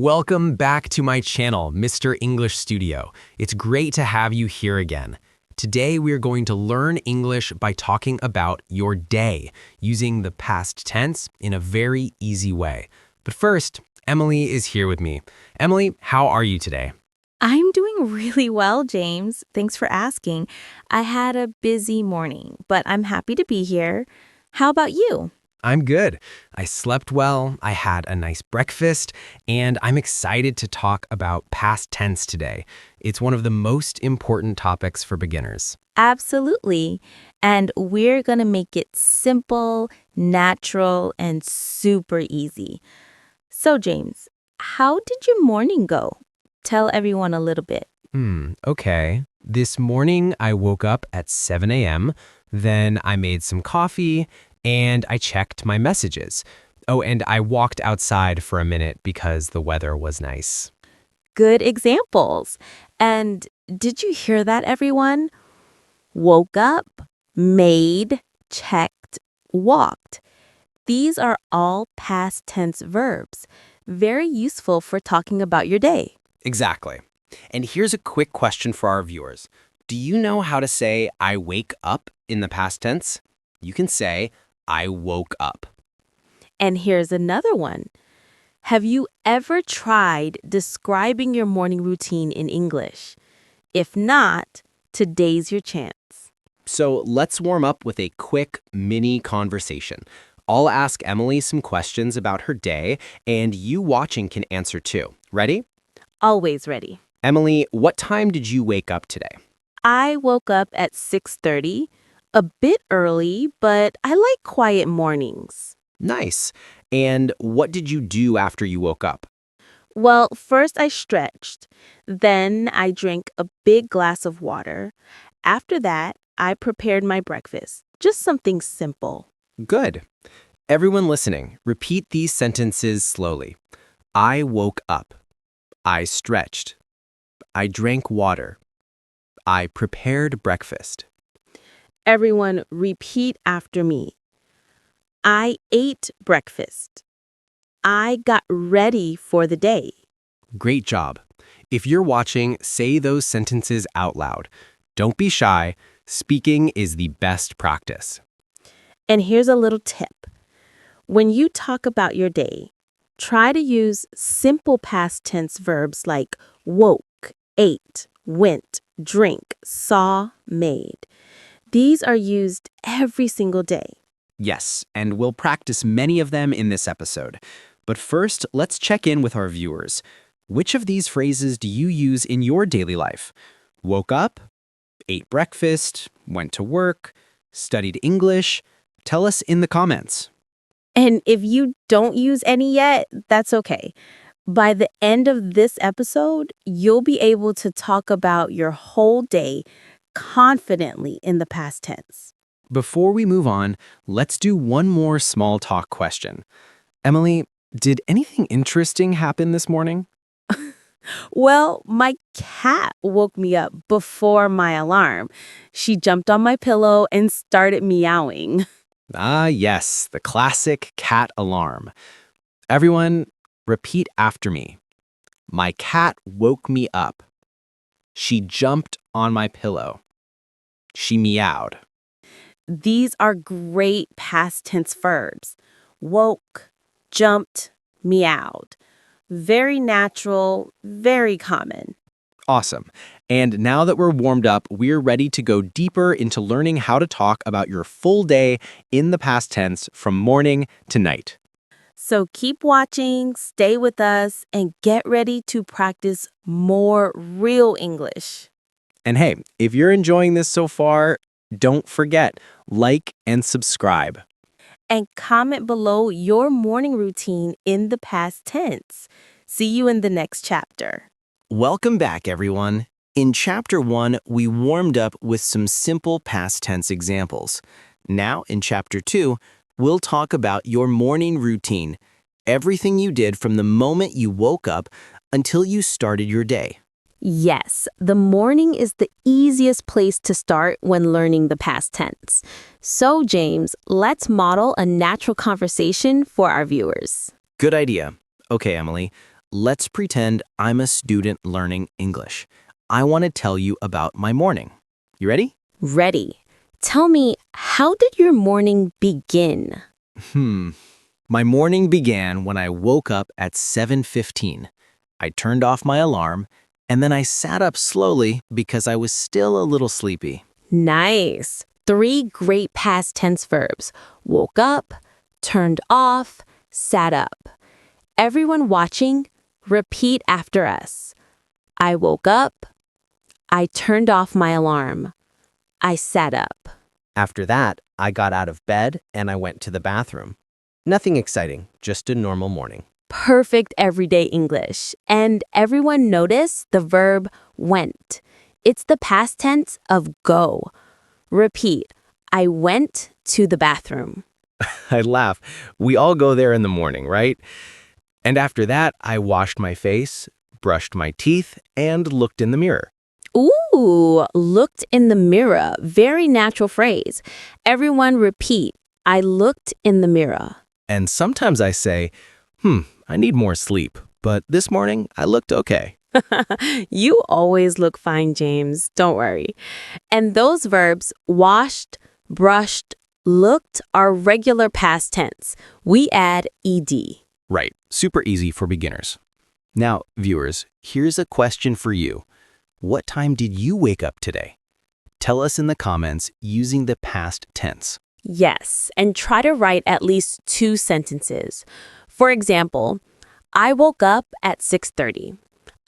Welcome back to my channel, Mr. English Studio. It's great to have you here again. Today we're going to learn English by talking about your day, using the past tense in a very easy way. But first, Emily is here with me. Emily, how are you today? I'm doing really well, James. Thanks for asking. I had a busy morning, but I'm happy to be here. How about you? I'm good. I slept well, I had a nice breakfast, and I'm excited to talk about past tense today. It's one of the most important topics for beginners. Absolutely. And we're going to make it simple, natural, and super easy. So, James, how did your morning go? Tell everyone a little bit. Okay. This morning I woke up at 7 a.m., then I made some coffee, and I checked my messages. Oh, and I walked outside for a minute because the weather was nice. Good examples. And did you hear that, everyone? Woke up, made, checked, walked. These are all past tense verbs, very useful for talking about your day. Exactly. And here's a quick question for our viewers. Do you know how to say I wake up in the past tense? You can say I woke up. And here's another one. Have you ever tried describing your morning routine in English? If not, today's your chance. So let's warm up with a quick mini conversation. I'll ask Emily some questions about her day, and you watching can answer too. Ready? Always ready. Emily, what time did you wake up today? I woke up at 6:30, a bit early, but I like quiet mornings. Nice. And what did you do after you woke up? Well, first I stretched. Then I drank a big glass of water. After that, I prepared my breakfast. Just something simple. Good. Everyone listening, repeat these sentences slowly. I woke up. I stretched. I drank water. I prepared breakfast. Everyone repeat after me. I ate breakfast. I got ready for the day. Great job. If you're watching, say those sentences out loud. Don't be shy. Speaking is the best practice. And here's a little tip. When you talk about your day, try to use simple past tense verbs like woke, ate, went, drink, saw, made. These are used every single day. Yes, and we'll practice many of them in this episode. But first, let's check in with our viewers. Which of these phrases do you use in your daily life? Woke up, ate breakfast, went to work, studied English? Tell us in the comments. And if you don't use any yet, that's okay. By the end of this episode, you'll be able to talk about your whole day confidently in the past tense. Before we move on, let's do one more small talk question. Emily, did anything interesting happen this morning? Well, my cat woke me up before my alarm. She jumped on my pillow and started meowing. Ah, yes, the classic cat alarm. Everyone, repeat after me. My cat woke me up. She jumped on my pillow. She meowed. These are great past tense verbs. Woke, jumped, meowed. Very natural, very common. Awesome. And now that we're warmed up, we're ready to go deeper into learning how to talk about your full day in the past tense from morning to night. So keep watching, stay with us, and get ready to practice more real English. And hey, if you're enjoying this so far, don't forget, like and subscribe. And comment below your morning routine in the past tense. See you in the next chapter. Welcome back, everyone. In Chapter 1, we warmed up with some simple past tense examples. Now, in Chapter 2, we'll talk about your morning routine, everything you did from the moment you woke up until you started your day. Yes, the morning is the easiest place to start when learning the past tense. So, James, let's model a natural conversation for our viewers. Good idea. Okay, Emily, let's pretend I'm a student learning English. I want to tell you about my morning. You ready? Ready. Tell me, how did your morning begin? My morning began when I woke up at 7:15. I turned off my alarm, and then I sat up slowly because I was still a little sleepy. Nice. 3 great past tense verbs. Woke up, turned off, sat up. Everyone watching, repeat after us. I woke up. I turned off my alarm. I sat up. After that, I got out of bed and I went to the bathroom. Nothing exciting, just a normal morning. Perfect everyday English. And everyone notice the verb went. It's the past tense of go. Repeat. I went to the bathroom. I laugh. We all go there in the morning, right? And after that, I washed my face, brushed my teeth, and looked in the mirror. Ooh, looked in the mirror. Very natural phrase. Everyone repeat. I looked in the mirror. And sometimes I say, I need more sleep. But this morning, I looked okay. You always look fine, James. Don't worry. And those verbs, washed, brushed, looked, are regular past tense. We add ed. Right. Super easy for beginners. Now, viewers, here's a question for you. What time did you wake up today? Tell us in the comments using the past tense. Yes, and try to write at least 2 sentences. For example, I woke up at 6:30.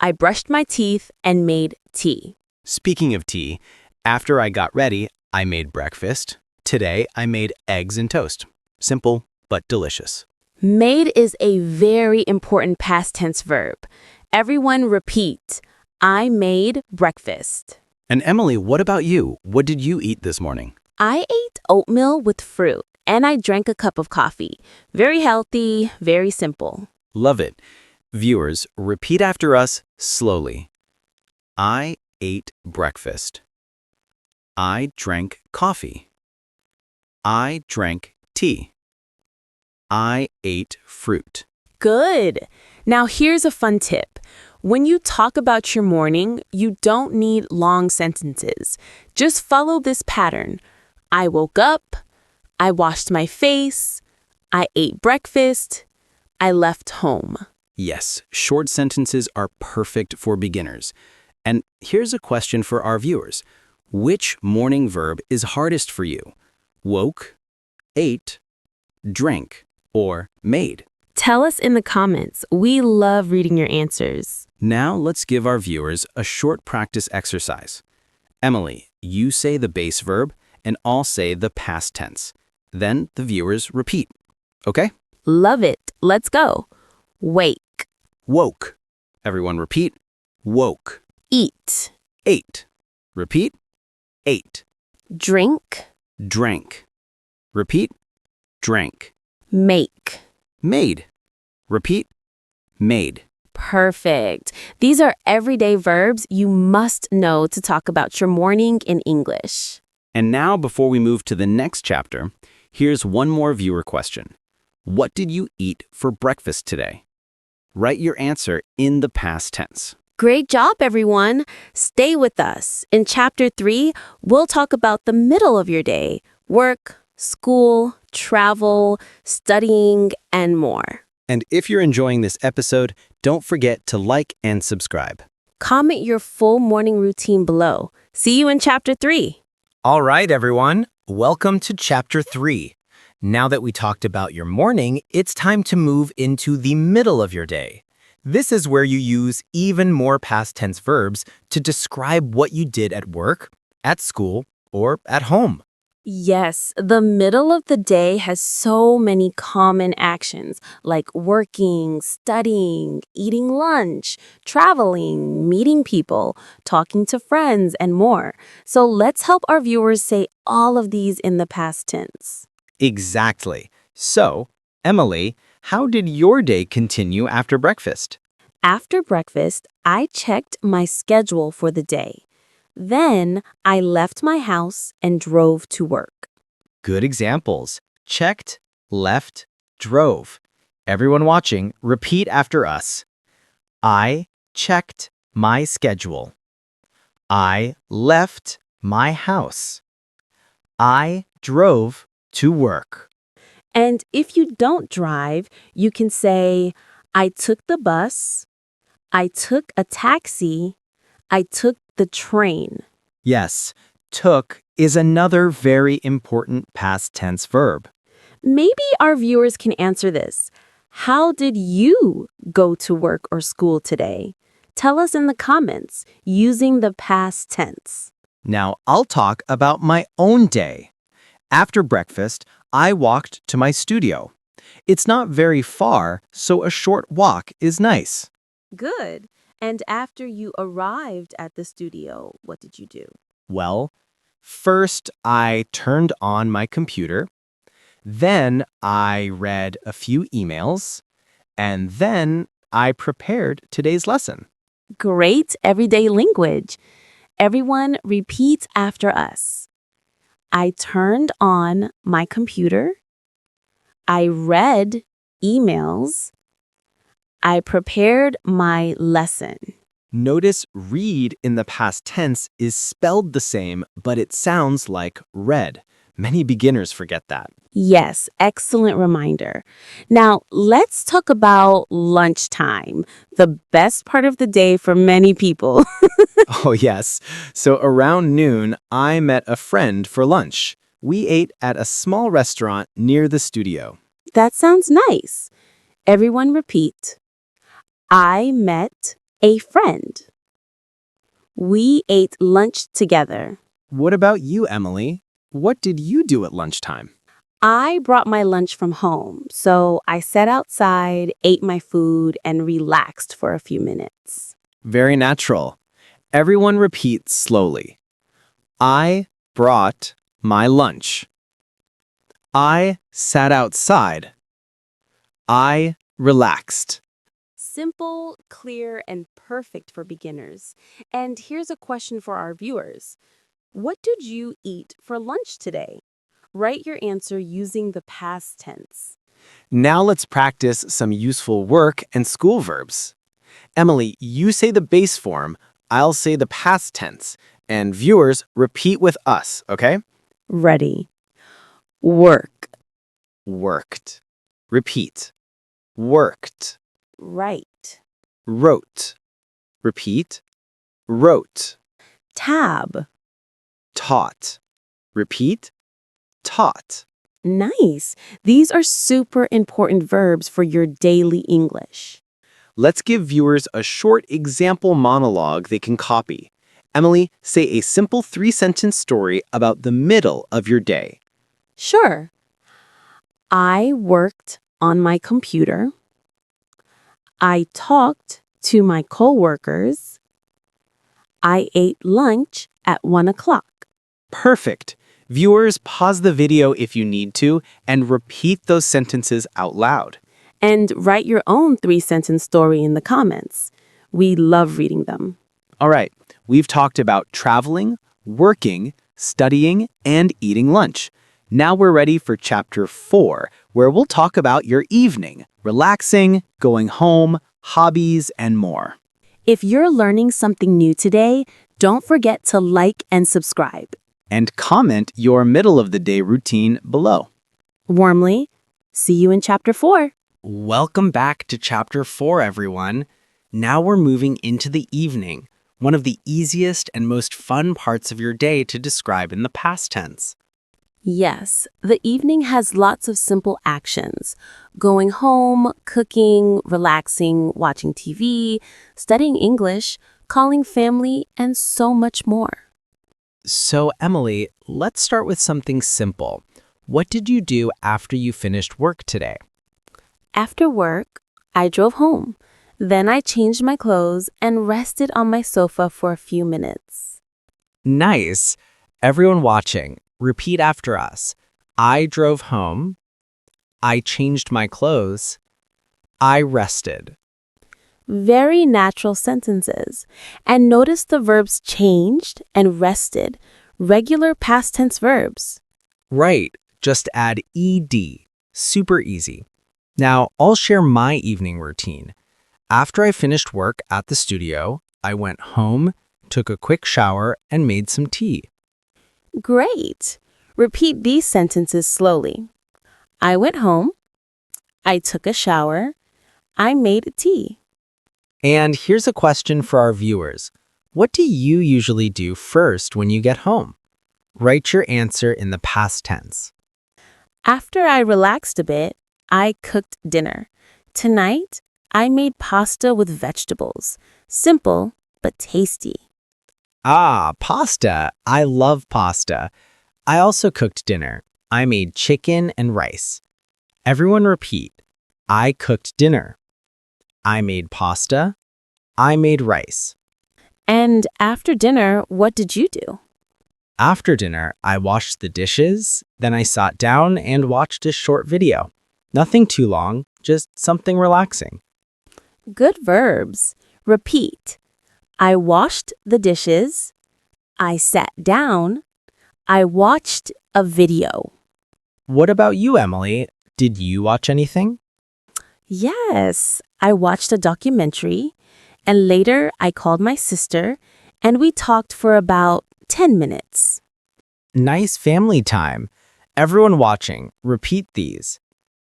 I brushed my teeth and made tea. Speaking of tea, after I got ready, I made breakfast. Today, I made eggs and toast. Simple, but delicious. Made is a very important past tense verb. Everyone repeat. I made breakfast. And Emily, what about you? What did you eat this morning? I ate oatmeal with fruit, and I drank a cup of coffee. Very healthy, very simple. Love it. Viewers, repeat after us slowly. I ate breakfast. I drank coffee. I drank tea. I ate fruit. Good. Now here's a fun tip. When you talk about your morning, you don't need long sentences. Just follow this pattern. I woke up. I washed my face. I ate breakfast. I left home. Yes, short sentences are perfect for beginners. And here's a question for our viewers. Which morning verb is hardest for you? Woke, ate, drank, or made? Tell us in the comments. We love reading your answers. Now let's give our viewers a short practice exercise. Emily, you say the base verb and I'll say the past tense. Then the viewers repeat. Okay? Love it. Let's go. Wake. Woke. Everyone repeat. Woke. Eat. Ate. Repeat. Ate. Drink. Drank. Repeat. Drank. Make. Made. Repeat. Made. Perfect. These are everyday verbs you must know to talk about your morning in English. And now, before we move to the next chapter, here's one more viewer question. What did you eat for breakfast today? Write your answer in the past tense. Great job, everyone. Stay with us. In Chapter 3, we'll talk about the middle of your day, work, school, travel, studying, and more. And if you're enjoying this episode, don't forget to like and subscribe. Comment your full morning routine below. See you in Chapter 3. All right, everyone. Welcome to Chapter 3. Now that we talked about your morning, it's time to move into the middle of your day. This is where you use even more past tense verbs to describe what you did at work, at school, or at home. Yes, the middle of the day has so many common actions like working, studying, eating lunch, traveling, meeting people, talking to friends, and more. So let's help our viewers say all of these in the past tense. Exactly. So, Emily, how did your day continue after breakfast? After breakfast, I checked my schedule for the day. Then I left my house and drove to work. Good examples. Checked, left, drove. Everyone watching, repeat after us. I checked my schedule. I left my house. I drove to work. And if you don't drive, you can say, I took the bus, I took a taxi, I took the train. Yes, took is another very important past tense verb. Maybe our viewers can answer this. How did you go to work or school today? Tell us in the comments using the past tense. Now I'll talk about my own day. After breakfast, I walked to my studio. It's not very far, so a short walk is nice. Good. And after you arrived at the studio, what did you do? Well, first I turned on my computer. Then I read a few emails. And then I prepared today's lesson. Great everyday language. Everyone repeat after us. I turned on my computer. I read emails. I prepared my lesson. Notice read in the past tense is spelled the same, but it sounds like read. Many beginners forget that. Yes, excellent reminder. Now, let's talk about lunchtime, the best part of the day for many people. Oh, yes. So around noon, I met a friend for lunch. We ate at a small restaurant near the studio. That sounds nice. Everyone repeat. I met a friend. We ate lunch together. What about you, Emily? What did you do at lunchtime? I brought my lunch from home, so I sat outside, ate my food, and relaxed for a few minutes. Very natural. Everyone repeat slowly. I brought my lunch. I sat outside. I relaxed. Simple, clear, and perfect for beginners. And here's a question for our viewers. What did you eat for lunch today? Write your answer using the past tense. Now let's practice some useful work and school verbs. Emily, you say the base form, I'll say the past tense, and viewers repeat with us, okay? Ready. Work. Worked. Repeat. Worked. Write. Wrote. Repeat. Wrote. Tab. Taught. Repeat. Taught. Nice. These are super important verbs for your daily English. Let's give viewers a short example monologue they can copy. Emily, say a simple 3-sentence story about the middle of your day. Sure. I worked on my computer. I talked to my coworkers. I ate lunch at 1 o'clock. Perfect. Viewers, pause the video if you need to and repeat those sentences out loud. And write your own 3-sentence story in the comments. We love reading them. All right, we've talked about traveling, working, studying, and eating lunch. Now we're ready for Chapter 4, where we'll talk about your evening, relaxing, going home, hobbies, and more. If you're learning something new today, don't forget to like and subscribe. And comment your middle of the day routine below. Warmly, see you in Chapter 4. Welcome back to Chapter 4, everyone. Now we're moving into the evening, one of the easiest and most fun parts of your day to describe in the past tense. Yes, the evening has lots of simple actions. Going home, cooking, relaxing, watching TV, studying English, calling family, and so much more. So, Emily, let's start with something simple. What did you do after you finished work today? After work, I drove home. Then I changed my clothes and rested on my sofa for a few minutes. Nice. Everyone watching, repeat after us. I drove home. I changed my clothes. I rested. Very natural sentences. And notice the verbs changed and rested, regular past tense verbs. Right, just add ed. Super easy. Now, I'll share my evening routine. After I finished work at the studio, I went home, took a quick shower, and made some tea. Great. Repeat these sentences slowly. I went home. I took a shower. I made tea. And here's a question for our viewers. What do you usually do first when you get home? Write your answer in the past tense. After I relaxed a bit, I cooked dinner. Tonight, I made pasta with vegetables. Simple, but tasty. Ah, pasta. I love pasta. I also cooked dinner. I made chicken and rice. Everyone repeat. I cooked dinner. I made pasta. I made rice. And after dinner, what did you do? After dinner, I washed the dishes, then I sat down and watched a short video. Nothing too long, just something relaxing. Good verbs. Repeat. I washed the dishes. I sat down. I watched a video. What about you, Emily? Did you watch anything? Yes, I watched a documentary, and later I called my sister, and we talked for about 10 minutes. Nice family time. Everyone watching, repeat these.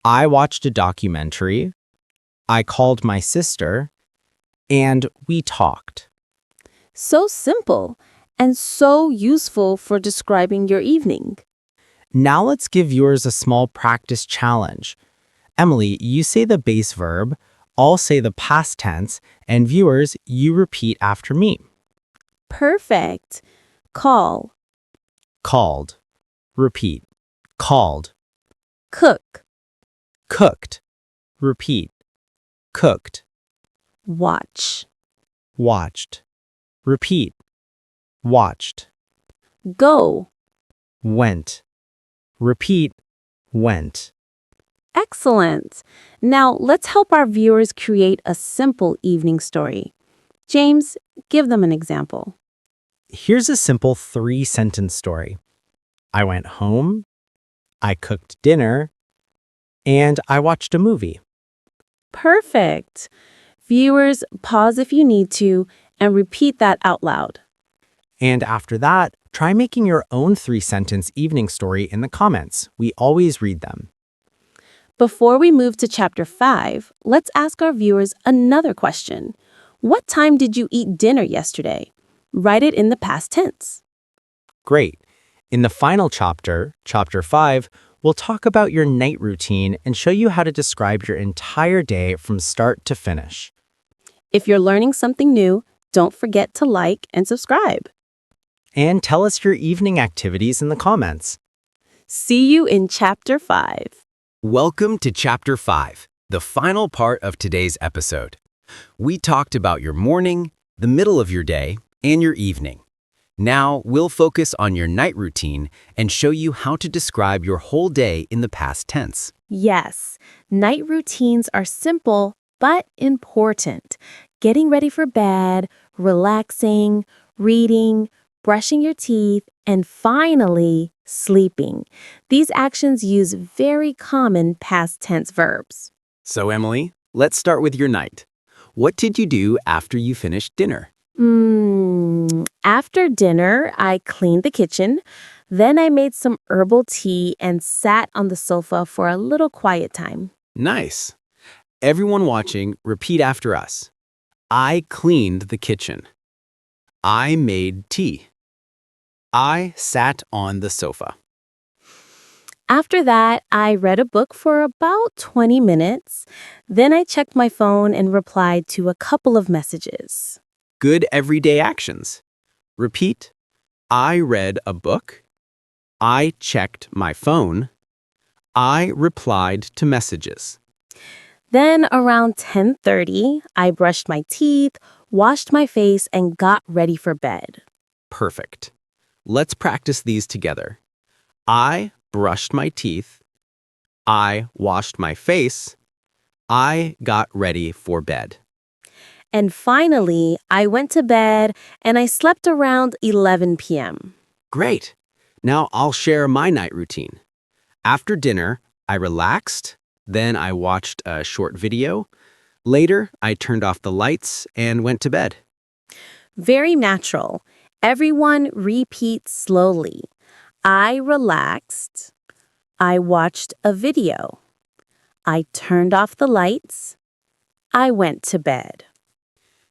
I watched a documentary. I called my sister. And we talked. So simple and so useful for describing your evening. Now let's give viewers a small practice challenge. Emily, you say the base verb, I'll say the past tense, and viewers, you repeat after me. Perfect. Call, Called. Repeat. Called. cook, Cooked. Repeat. Cooked. watch, Watched. Repeat. Watched. go. Went. Repeat. Went. Excellent. Now let's help our viewers create a simple evening story. James, give them an example. Here's a simple 3-sentence story. I went home, I cooked dinner, and I watched a movie. Perfect. Viewers, pause if you need to and repeat that out loud. And after that, try making your own 3-sentence evening story in the comments. We always read them. Before we move to Chapter 5, let's ask our viewers another question. What time did you eat dinner yesterday? Write it in the past tense. Great. In the final chapter, Chapter 5, we'll talk about your night routine and show you how to describe your entire day from start to finish. If you're learning something new, don't forget to like and subscribe. And tell us your evening activities in the comments. See you in Chapter 5. Welcome to Chapter 5, the final part of today's episode. We talked about your morning, the middle of your day, and your evening. Now we'll focus on your night routine and show you how to describe your whole day in the past tense. Yes, night routines are simple but important. Getting ready for bed, relaxing, reading, brushing your teeth, and finally, sleeping. These actions use very common past tense verbs. So Emily, let's start with your night. What did you do after you finished dinner? After dinner, I cleaned the kitchen. Then I made some herbal tea and sat on the sofa for a little quiet time. Nice. Everyone watching, repeat after us. I cleaned the kitchen. I made tea. I sat on the sofa. After that, I read a book for about 20 minutes. Then I checked my phone and replied to a couple of messages. Good everyday actions. Repeat. I read a book. I checked my phone. I replied to messages. Then around 10:30, I brushed my teeth, washed my face, and got ready for bed. Perfect. Let's practice these together. I brushed my teeth. I washed my face. I got ready for bed. And finally, I went to bed and I slept around 11 p.m. Great. Now I'll share my night routine. After dinner, I relaxed. Then I watched a short video. Later, I turned off the lights and went to bed. Very natural. Everyone repeats slowly. I relaxed. I watched a video. I turned off the lights. I went to bed.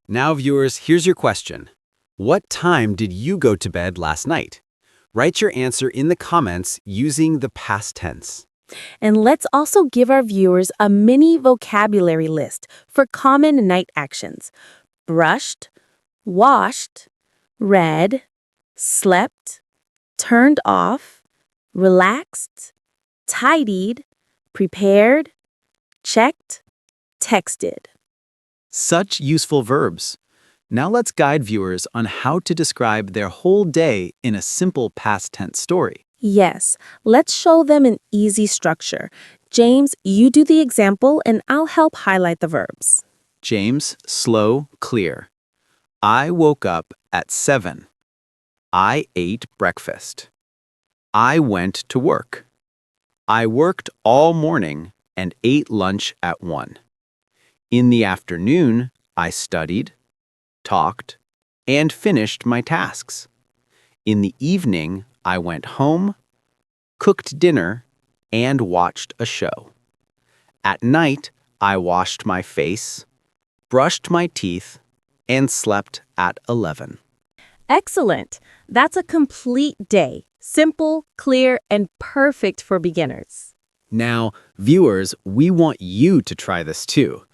Now, viewers, here's your question. What time did you go to bed last night? Write your answer in the comments using the past tense. And let's also give our viewers a mini vocabulary list for common night actions. Brushed, washed, read, slept, turned off, relaxed, tidied, prepared, checked, texted. Such useful verbs. Now let's guide viewers on how to describe their whole day in a simple past tense story. Yes, let's show them an easy structure. James, you do the example and I'll help highlight the verbs. James, slow, clear. I woke up at 7. I ate breakfast. I went to work. I worked all morning and ate lunch at 1. In the afternoon, I studied, talked, and finished my tasks. In the evening, I went home, cooked dinner, and watched a show. At night, I washed my face, brushed my teeth, and slept at 11. Excellent. That's a complete day. Simple, clear, and perfect for beginners. Now, viewers, we want you to try this too.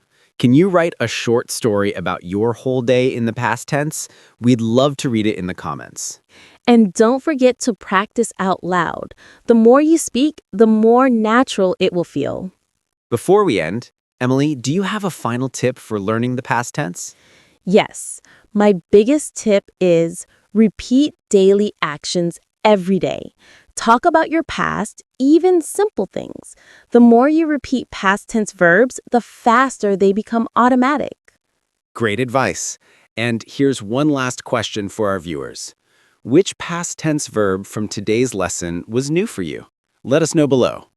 Can you write a short story about your whole day in the past tense? We'd love to read it in the comments. And don't forget to practice out loud. The more you speak, the more natural it will feel. Before we end, Emily, do you have a final tip for learning the past tense? Yes, my biggest tip is repeat daily actions every day. Talk about your past, even simple things. The more you repeat past tense verbs, the faster they become automatic. Great advice. And here's one last question for our viewers. Which past tense verb from today's lesson was new for you? Let us know below.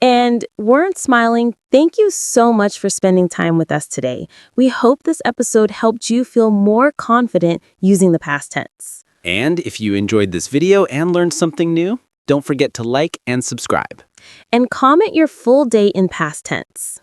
And weren't smiling, thank you so much for spending time with us today. We hope this episode helped you feel more confident using the past tense. And if you enjoyed this video and learned something new, don't forget to like and subscribe. And comment your full day in past tense.